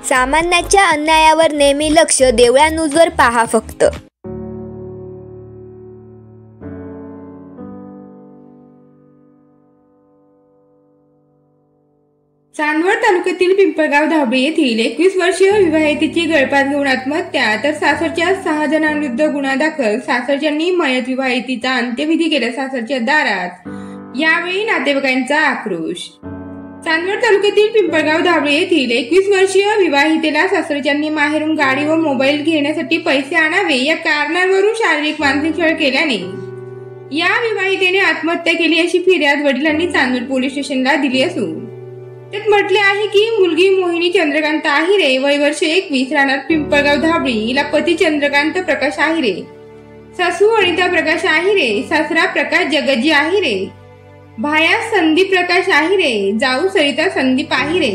सामान्याच्या अन्यायावर नेहमी लक्ष, देवळा न्यूजवर पहा फक्त. चांदवड तालुक्यातील पिंपळगाव धाबळी येथील 21 वर्षीय विवाहितेची गळफास घेऊन आत्महत्या, तर सासरच्या 6 जणांविरुद्ध गुन्हा दाखल. सासरच्यांनी मयत विवाहितेचा अंत्यविधी केला सासरच्या दारात. यावेळी नातेवाईकांचा आक्रोश. चांदवड तालुक्यातील पिंपळगाव धाबळी येथील 21 वर्षीय विवाहितेला सासरच्यांनी माहेरून गाडी व मोबाईल घेण्यासाठी पैसे आणावे या कारणावरून शारीरिक मानसिक छळ केल्याने या विवाहितेने आत्महत्या केली अशी फिर्याद वडिलांनी चांदवड पोलीस स्टेशनला दिली असून त्यात म्हटले आहे की मुलगी मोहिनी चंद्रकांत आहिरे, वय वर्ष 21, राहणार पिंपळगाव धाबळी, हिला पती चंद्रकांत प्रकाश आहिरे, सासू अनिता प्रकाश आहिरे, सासरा प्रकाश जगजी आहिरे, भाया संदीप प्रकाश आहिरे, जाऊ सरिता संदीप आहिरे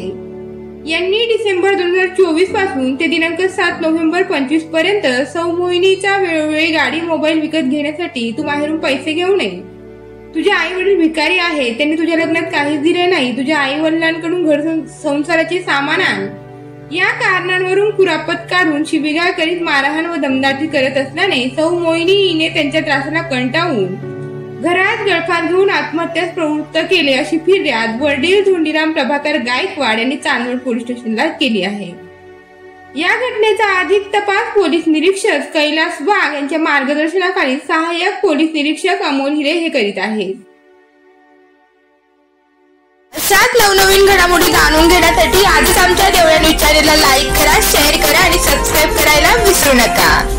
यांनी डिसेंबर 2024 पासून ते दिनांक 7 नोव्हेंबर 2025 पर्यंत सौ मोहिनीचा वेळोवेळी गाडी मोबाईल विकत घेण्यासाठी तू बाहेरून पैसे घेऊ नये. तुझे आई वडील भिकारी आहे, त्यांनी तुझ्या लग्नात काहीच दिले नाही, तुझ्या आई वडिलांकडून घर संसाराचे सामान आण या कारणांवरून कुरापत काढून शिवीगाळ करीत मारहाण व दमदाटी करत असल्याने सौ मोहिनी हिने त्यांच्या त्रासाला कंटाळून घरात गळफास घेऊन आत्महत्यास प्रवृत्त केले अशी फिर्याद वडील धोंडीराम प्रभाकर गायकवाड यांनी चांदवड पोलीस स्टेशनला केली आहे. या घटनेचा अधिक तपास पोलीस निरीक्षक कैलास वाघ यांच्या मार्गदर्शनाखाली सहाय्यक पोलीस निरीक्षक अमोल हिरे हे करीत आहेत. अशाच नवनवीन घडामोडी जाणून घेण्यासाठी आजच आमच्या देवळा न्यूज चॅनेलला लाईक करा, शेअर करा आणि सबस्क्राईब करायला विसरू नका.